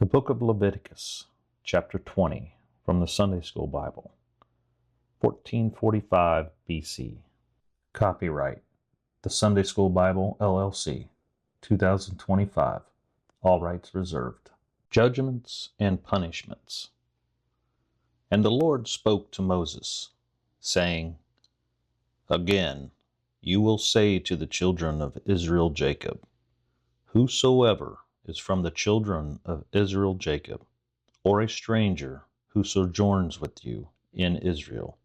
The Book of Leviticus, Chapter 20, from the Sunday School Bible, 1445 BC. Copyright, The Sunday School Bible, LLC, 2025. All rights reserved. Judgments and Punishments. And the Lord spoke to Moses, saying, Again, you will say to the children of Israel Jacob, Whosoever is from the children of Israel Jacob, or a stranger who sojourns with you in Israel,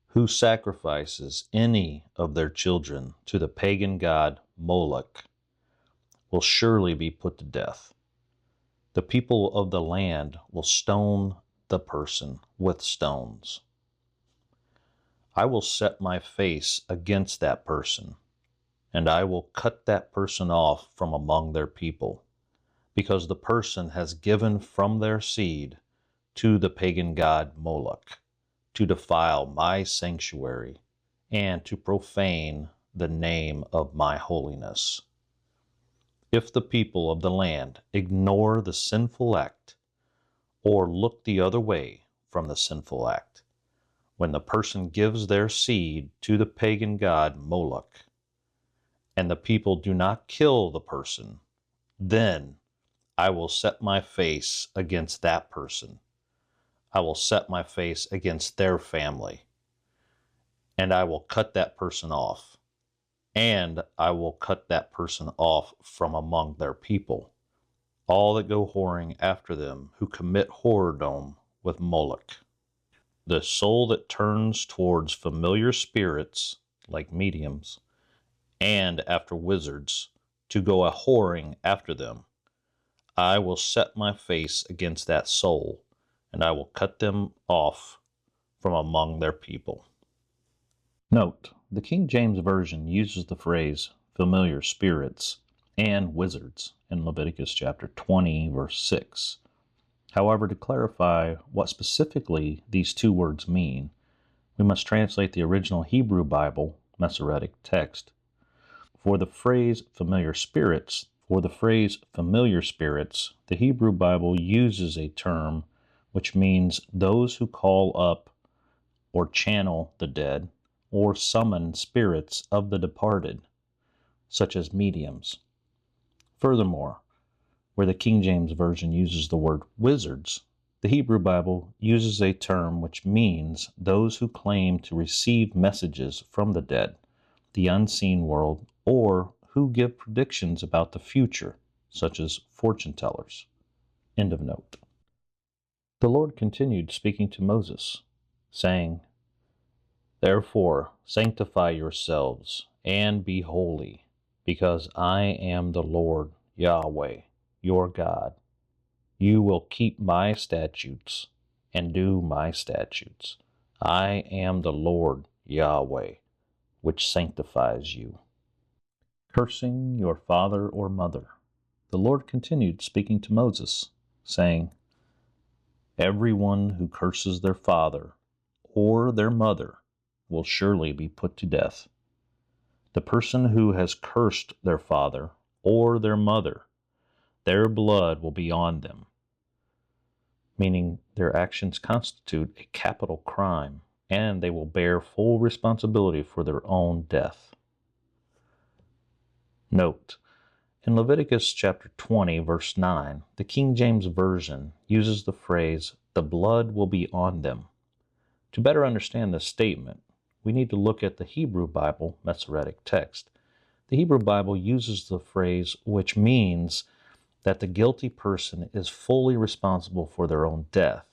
who sacrifices any of their children to the pagan god Moloch, will surely be put to death. The people of the land will stone the person with stones. I will set my face against that person, and I will cut that person off from among their people, because the person has given from their seed to the pagan god Moloch, to defile my sanctuary, and to profane the name of my holiness. If the people of the land ignore the sinful act, or look the other way from the sinful act, when the person gives their seed to the pagan god Moloch, and the people do not kill the person, then I will set my face against that person. I will set my face against their family, and I will cut that person off, and I will cut that person off from among their people, all that go whoring after them, who commit whoredom with Moloch. The soul that turns towards familiar spirits, like mediums, and after wizards, to go a whoring after them, I will set my face against that soul, and I will cut them off from among their people. Note, the King James Version uses the phrase familiar spirits and wizards in Leviticus chapter 20, verse 6. However, to clarify what specifically these two words mean, we must translate the original Hebrew Bible Masoretic text. For the phrase familiar spirits, the Hebrew Bible uses a term which means those who call up or channel the dead or summon spirits of the departed, such as mediums. Furthermore, where the King James Version uses the word wizards, the Hebrew Bible uses a term which means those who claim to receive messages from the dead, the unseen world, or who give predictions about the future, such as fortune tellers. End of note. The Lord continued speaking to Moses, saying, Therefore sanctify yourselves, and be holy, because I am the Lord Yahweh, your God. You will keep my statutes and do my statutes. I am the Lord Yahweh, which sanctifies you. Cursing your father or mother. The Lord continued speaking to Moses, saying, Everyone who curses their father or their mother will surely be put to death. The person who has cursed their father or their mother, their blood will be on them, meaning their actions constitute a capital crime, and they will bear full responsibility for their own death. Note, in Leviticus chapter 20, verse 9, the King James Version uses the phrase, the blood will be on them. To better understand this statement, we need to look at the Hebrew Bible Masoretic text. The Hebrew Bible uses the phrase which means that the guilty person is fully responsible for their own death.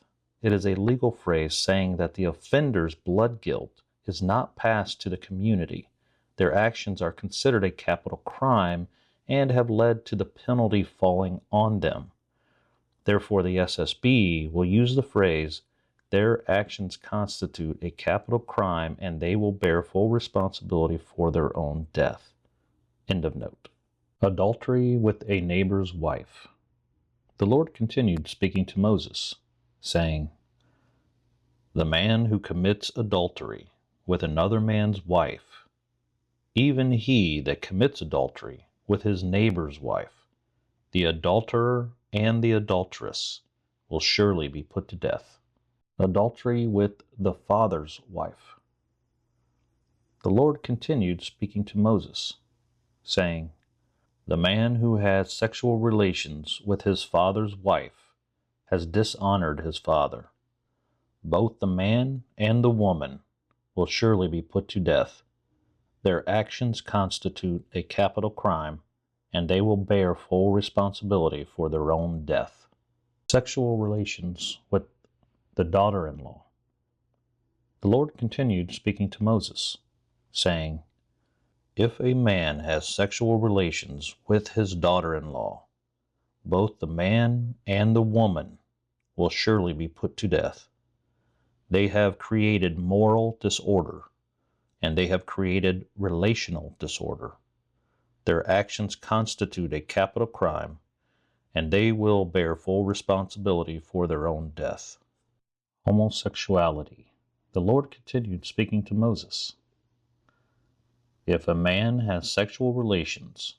It is a legal phrase saying that the offender's blood guilt is not passed to the community. Their actions are considered a capital crime and have led to the penalty falling on them. Therefore, the SSB will use the phrase, their actions constitute a capital crime and they will bear full responsibility for their own death. End of note. Adultery with a neighbor's wife. The Lord continued speaking to Moses, saying, The man who commits adultery with another man's wife, even he that commits adultery with his neighbor's wife, the adulterer and the adulteress will surely be put to death. Adultery with the father's wife. The Lord continued speaking to Moses, saying, "The man who has sexual relations with his father's wife has dishonored his father. Both the man and the woman will surely be put to death. Their actions constitute a capital crime, and they will bear full responsibility for their own death." Sexual relations with the daughter-in-law. The Lord continued speaking to Moses, saying, "If a man has sexual relations with his daughter-in-law, both the man and the woman will surely be put to death. They have created moral disorder, and they have created relational disorder. Their actions constitute a capital crime, and they will bear full responsibility for their own death." Homosexuality. The Lord continued speaking to Moses. If a man has sexual relations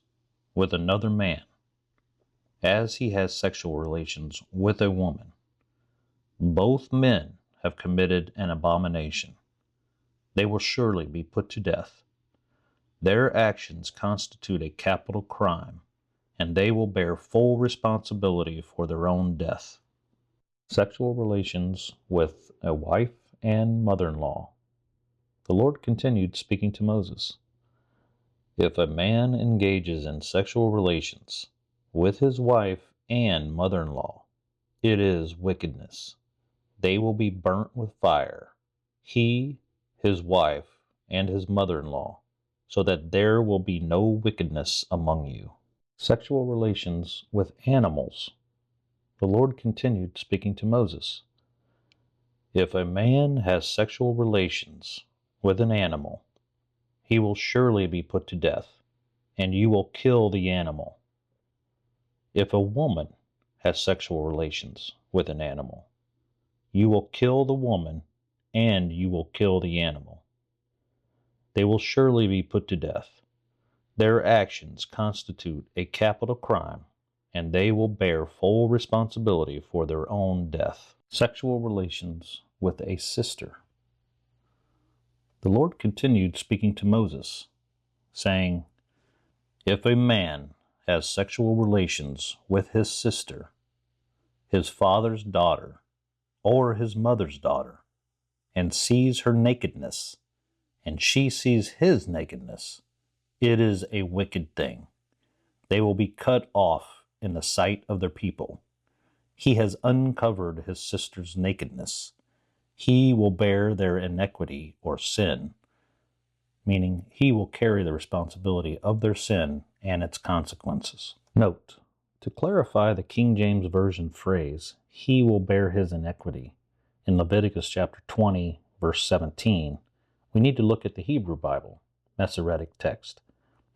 with another man, as he has sexual relations with a woman, both men have committed an abomination. They will surely be put to death. Their actions constitute a capital crime, and they will bear full responsibility for their own death. Sexual relations with a wife and mother-in-law. The Lord continued speaking to Moses. If a man engages in sexual relations with his wife and mother-in-law, it is wickedness. They will be burnt with fire, he, his wife, and his mother-in-law, so that there will be no wickedness among you. Sexual relations with animals. The Lord continued speaking to Moses. If a man has sexual relations with an animal, he will surely be put to death, and you will kill the animal. If a woman has sexual relations with an animal, you will kill the woman, and you will kill the animal. They will surely be put to death. Their actions constitute a capital crime, and they will bear full responsibility for their own death. Sexual relations with a sister. The Lord continued speaking to Moses, saying, If a man has sexual relations with his sister, his father's daughter, or his mother's daughter, and sees her nakedness, and she sees his nakedness, it is a wicked thing. They will be cut off in the sight of their people. He has uncovered his sister's nakedness. He will bear their iniquity or sin, meaning he will carry the responsibility of their sin and its consequences. Note, to clarify the King James Version phrase, he will bear his iniquity, in Leviticus Chapter 20, verse 17, we need to look at the Hebrew Bible, Masoretic text.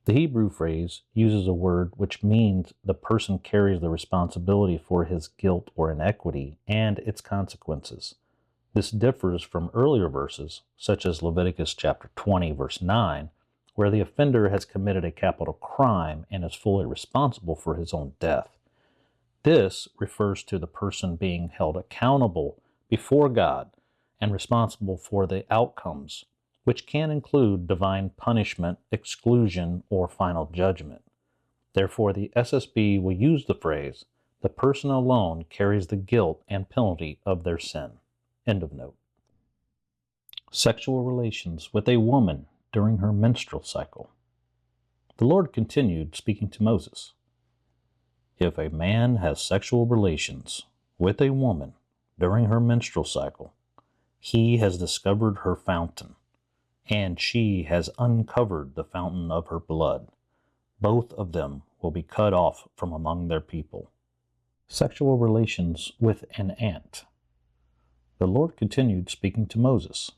The Hebrew phrase uses a word which means the person carries the responsibility for his guilt or iniquity and its consequences. This differs from earlier verses, such as Leviticus chapter 20, verse 9, where the offender has committed a capital crime and is fully responsible for his own death. This refers to the person being held accountable before God and responsible for the outcomes, which can include divine punishment, exclusion, or final judgment. Therefore, the SSB will use the phrase, the person alone carries the guilt and penalty of their sin. End of note. Sexual relations with a woman during her menstrual cycle. The Lord continued speaking to Moses. If a man has sexual relations with a woman during her menstrual cycle, he has discovered her fountain, and she has uncovered the fountain of her blood. Both of them will be cut off from among their people. Sexual relations with an aunt. The Lord continued speaking to Moses.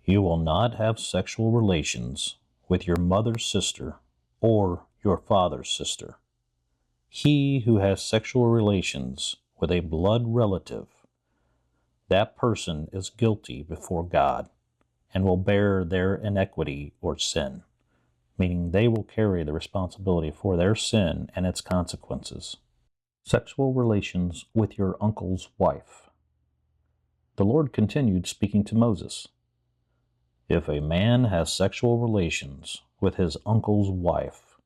You will not have sexual relations with your mother's sister or your father's sister. He who has sexual relations with a blood relative, that person is guilty before God and will bear their iniquity or sin, meaning they will carry the responsibility for their sin and its consequences. Sexual relations with your uncle's wife. The Lord continued speaking to Moses. If a man has sexual relations with his uncle's wife,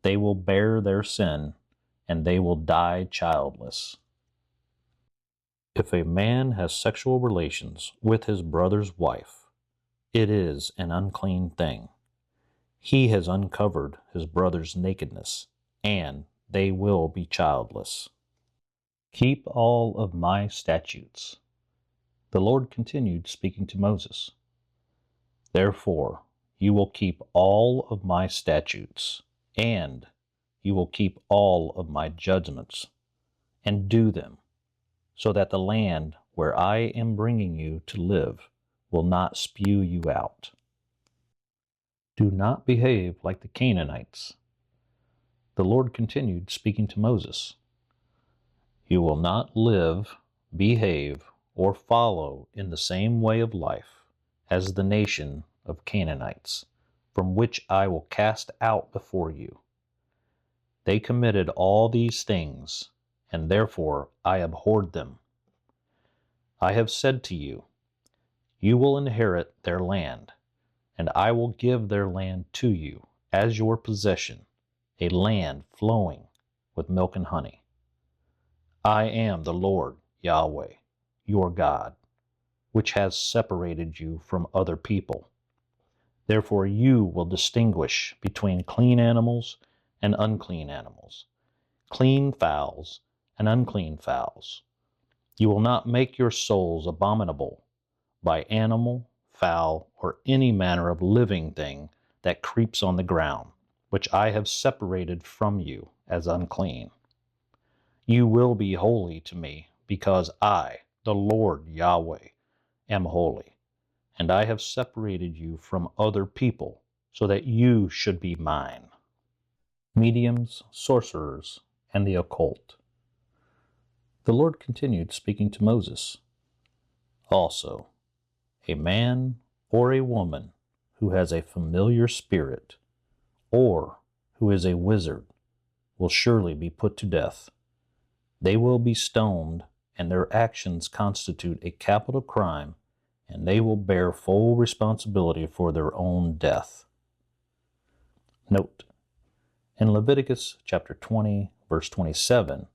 they will bear their sin, and they will die childless. If a man has sexual relations with his brother's wife, it is an unclean thing. He has uncovered his brother's nakedness, and they will be childless. Keep all of my statutes. The Lord continued speaking to Moses. Therefore, you will keep all of my statutes, and you will keep all of my judgments, and do them, so that the land where I am bringing you to live will not spew you out. Do not behave like the Canaanites. The Lord continued speaking to Moses. You will not live, behave, or follow in the same way of life as the nation of Canaanites, from which I will cast out before you. They committed all these things, and therefore I abhorred them. I have said to you, you will inherit their land, and I will give their land to you as your possession, a land flowing with milk and honey. I am the Lord Yahweh, your God, which has separated you from other people. Therefore you will distinguish between clean animals and unclean animals, clean fowls and unclean fowls. You will not make your souls abominable by animal, fowl, or any manner of living thing that creeps on the ground, which I have separated from you as unclean. You will be holy to me, because I, the Lord Yahweh, am holy, and I have separated you from other people, so that you should be mine. Mediums, sorcerers, and the occult. The Lord continued speaking to Moses. Also, a man or a woman who has a familiar spirit, or who is a wizard, will surely be put to death. They will be stoned, and their actions constitute a capital crime, and they will bear full responsibility for their own death. Note: in Leviticus Chapter 20, verse 27,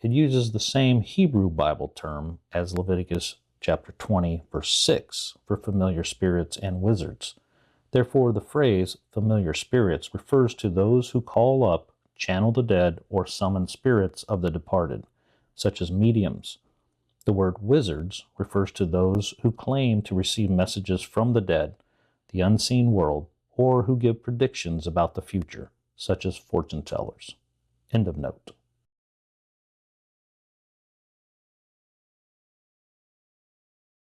it uses the same Hebrew Bible term as Leviticus Chapter 20, verse 6 for familiar spirits and wizards. Therefore, the phrase familiar spirits refers to those who call up, channel the dead, or summon spirits of the departed, such as mediums. The word wizards refers to those who claim to receive messages from the dead, the unseen world, or who give predictions about the future, such as fortune tellers. End of note.